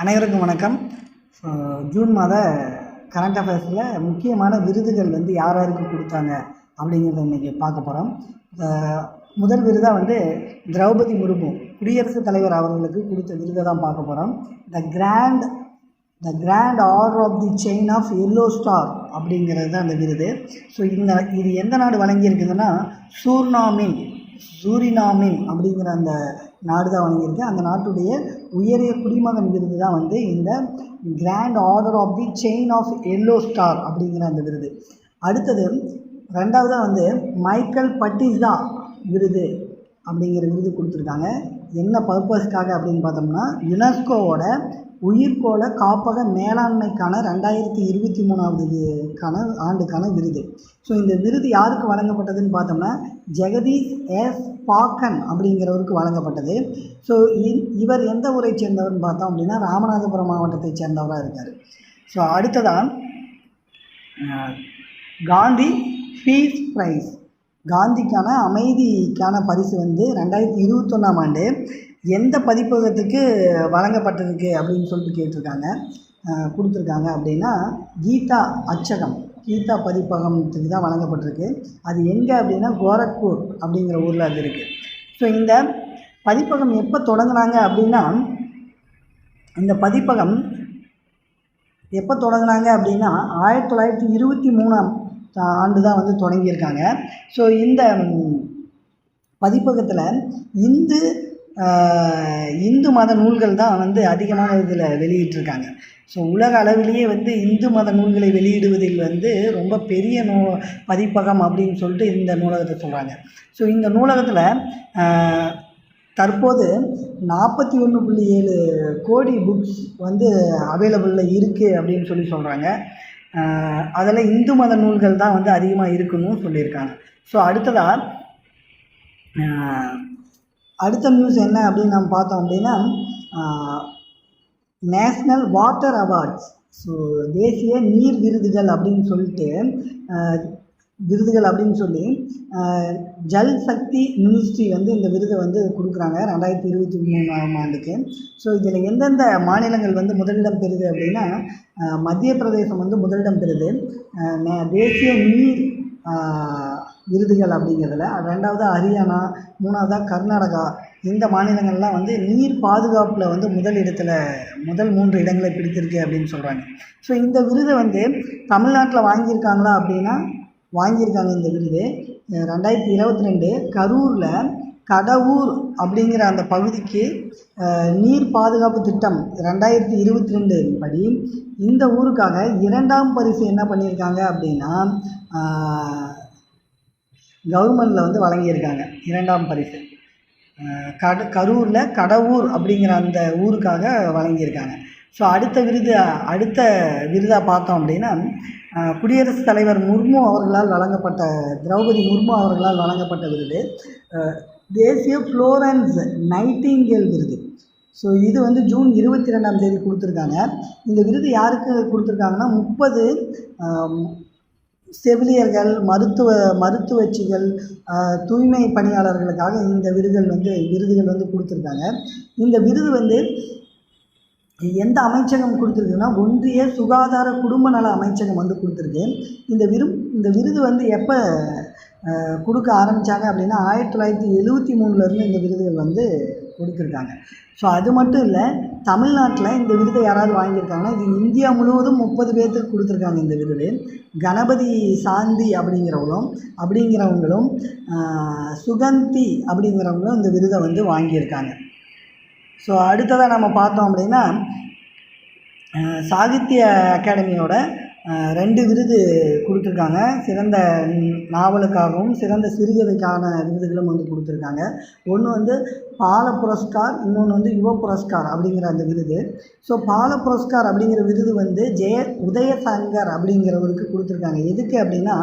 அனைவருக்கும் வணக்கம். ஜூன் மாத கரண்ட் அஃபேர்ஸில் முக்கியமான விருதுகள் யார் யாருக்கு கொடுத்தாங்க அப்படிங்கிறத இன்றைக்கி பார்க்க போகிறோம். முதல் விருதாக திரௌபதி முர்மு குடியரசுத் தலைவர் அவர்களுக்கு கொடுத்த விருதை தான் பார்க்க போகிறோம். The grand order of the chain of yellow star அப்படிங்கிறது தான் அந்த விருது. ஸோ இது எந்த நாடு வழங்கியிருக்குதுன்னா சூரினாமின் அப்படிங்கிற அந்த நாடு தான் வழங்கியிருக்கு. அந்த நாட்டுடைய உயரிய குடிமகன் விருது தான் இந்த grand order of the chain of yellow star அப்படிங்கிற அந்த விருது. அடுத்தது ரெண்டாவதாக மைக்கேல் பட்டிஸ்டா விருது அப்படிங்கிற விருது கொடுத்துருக்காங்க. என்ன பர்பஸ்க்காக அப்படின்னு பார்த்தோம்னா யுனெஸ்கோவோட உயிர்கோள காப்பக மேலாண்மைக்கான 2023 ஆண்டுக்கான விருது. ஸோ இந்த விருது யாருக்கு வழங்கப்பட்டதுன்னு பார்த்தோம்னா ஜெகதீஷ் எஸ் பாக்கன் அப்படிங்கிறவருக்கு வழங்கப்பட்டது. ஸோ இவர் எந்த ஊரை சேர்ந்தவர்னு பார்த்தோம் அப்படின்னா ராமநாதபுரம் மாவட்டத்தை சேர்ந்தவராக இருக்கார். ஸோ அடுத்ததாக காந்தி பீஸ் ப்ரைஸ், காந்திக்கான அமைதிக்கான பரிசு 2021 ஆண்டு எந்த பதிப்பகத்துக்கு வழங்கப்பட்டிருக்கு அப்படின்னு சொல்லிட்டு கொடுத்துருக்காங்க அப்படின்னா கீதா பதிப்பகத்துக்கு தான் வழங்கப்பட்டிருக்கு. அது எங்கே அப்படின்னா கோரக்பூர் அப்படிங்கிற ஊரில் அது இருக்குது. ஸோ இந்த பதிப்பகம் எப்போ தொடங்கினாங்க அப்படின்னா இந்த பதிப்பகம் எப்போ தொடங்கினாங்க அப்படின்னா 1923 ஆண்டு தான் தொடங்கியிருக்காங்க. ஸோ இந்த பதிப்பகத்தில் இந்து மத நூல்கள் தான் அதிகமான இதில் வெளியிட்டிருக்காங்க. ஸோ உலக அளவிலேயே இந்து மத நூல்களை வெளியிடுவதில் ரொம்ப பெரிய பதிப்பகம் அப்படின்னு சொல்லிட்டு இந்த நூலகத்தை சொல்கிறாங்க. ஸோ இந்த நூலகத்தில் தற்போது 41.7 கோடி புக்ஸ் அவைலபிளில் இருக்குது அப்படின்னு சொல்கிறாங்க. அதில் இந்து மத நூல்கள் தான் அதிகமாக இருக்குன்னு சொல்லியிருக்காங்க. ஸோ அடுத்த நியூஸ் என்ன அப்படின்னு நம்ம பார்த்தோம் அப்படின்னா நேஷ்னல் வாட்டர் அவார்ட்ஸ், ஸோ தேசிய நீர் விருதுகள் அப்படின்னு சொல்லி ஜல் சக்தி மினிஸ்ட்ரி இந்த விருதை கொடுக்குறாங்க 2023 ஆண்டுக்கு. ஸோ இதில் எந்தெந்த மாநிலங்கள் முதலிடம் பெறுது அப்படின்னா மத்திய பிரதேசம் முதலிடம் பெறுது தேசிய நீர் விருதுகள் அப்படிங்கிறதுல. ரெண்டாவது ஹரியானா, மூணாவதாக கர்நாடகா. இந்த மாநிலங்கள்லாம் நீர் பாதுகாப்பில் முதல் 3 இடங்களை பிடித்திருக்கு அப்படின்னு சொல்கிறாங்க. ஸோ இந்த விருதை தமிழ்நாட்டில் வாங்கியிருக்காங்களா அப்படின்னா வாங்கியிருக்காங்க. இந்த விருது 2022 கரூரில் கடவூர் அப்படிங்கிற அந்த பகுதிக்கு நீர் பாதுகாப்பு திட்டம் 2022 படி இந்த ஊருக்காக 2ஆம் பரிசு என்ன பண்ணியிருக்காங்க அப்படின்னா கவர்மெண்டில் வழங்கியிருக்காங்க 2ஆம் பரிசு. கரூரில் கடவூர் அப்படிங்கிற அந்த ஊருக்காக வழங்கியிருக்காங்க. ஸோ அடுத்த விருதாக பார்த்தோம் அப்படின்னா குடியரசுத் தலைவர் திரௌபதி முர்மு அவர்களால் வழங்கப்பட்ட விருது தேசிய ஃப்ளோரன்ஸ் நைட்டிங்கேல் விருது. ஸோ இது ஜூன் 22ஆம் தேதி கொடுத்துருக்காங்க. இந்த விருது யாருக்கு கொடுத்துருக்காங்கன்னா 30 செவிலியர்கள், மருத்துவச்சிகள், தூய்மை பணியாளர்களுக்காக இந்த விருதுகள் கொடுத்துருக்காங்க. இந்த விருது எந்த அமைச்சகம் கொடுத்துருக்குன்னா ஒன்றிய சுகாதார குடும்ப நல அமைச்சகம் கொடுத்துருக்கு. இந்த விருது எப்போ கொடுக்க ஆரம்பித்தாங்க அப்படின்னா 1973 இந்த விருதுகள் கொடுத்துருக்காங்க. ஸோ அது மட்டும் இல்லை, தமிழ்நாட்டில் இந்த விருதை யாராவது வாங்கியிருக்காங்கன்னா இது இந்தியா முழுவதும் 30 பேர்த்துக்கு கொடுத்துருக்காங்க இந்த விருது. கணபதி சாந்தி அப்படிங்கிறவங்களும் சுகந்தி அப்படிங்கிறவங்களும் இந்த விருதை வாங்கியிருக்காங்க. ஸோ அடுத்ததாக நம்ம பார்த்தோம் அப்படின்னா சாகித்ய அகாடமியோட 2 விருது கொடுத்துருக்காங்க. சிறந்த நாவலுக்காகவும் சிறந்த சிறுகதைக்கான விருதுகளும் கொடுத்துருக்காங்க. ஒன்று பால புரஸ்கார், இன்னொன்று யுவ புரஸ்கார் அப்படிங்கிற அந்த விருது. ஸோ பால புரஸ்கார் அப்படிங்கிற விருது உதயசங்கர் அப்படிங்கிறவருக்கு கொடுத்துருக்காங்க. எதுக்கு அப்படின்னா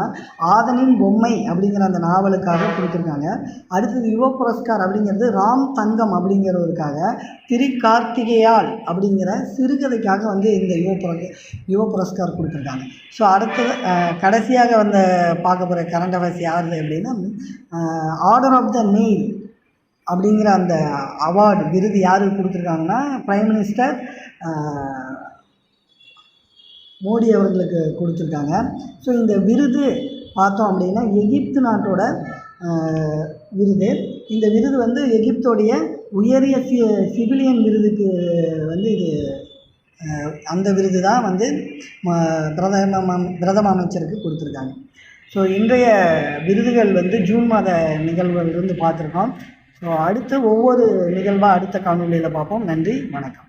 ஆதனின் பொம்மை அப்படிங்கிற அந்த நாவலுக்காக கொடுத்துருக்காங்க. அடுத்தது யுவ புரஸ்கார் அப்படிங்கிறது ராம் தங்கம் அப்படிங்கிறவருக்காக திரிகார்த்திகேயால் அப்படிங்கிற சிறுகதைக்காக இந்த யுவ புரஸ்கார் கொடுத்துருக்காங்க. ஸோ அடுத்தது கடைசியாக பார்க்க போகிற கரண்ட் அஃபேர்ஸ் யாருது அப்படின்னா ஆர்டர் ஆஃப் த நெயில் அப்படிங்கிற அந்த அவார்டு விருது யாருக்கு கொடுத்துருக்காங்கன்னா பிரைம் மினிஸ்டர் மோடி அவர்களுக்கு கொடுத்துருக்காங்க. ஸோ இந்த விருது பார்த்தோம் அப்படின்னா எகிப்து நாட்டோட விருது. இந்த விருது வந்து எகிப்தோடைய உயரிய சிவிலியன் விருதுக்கு வந்து இது அந்த விருது தான் வந்து பிரதம அமைச்சருக்கு கொடுத்துருக்காங்க. ஸோ இன்றைய விருதுகள் வந்து ஜூன் மாத நிகழ்வுகளிலிருந்து பார்த்துருக்கோம். ஸோ அடுத்து ஒவ்வொரு நிகழ்வாக அடுத்த காணொலியில் பார்ப்போம். நன்றி, வணக்கம்.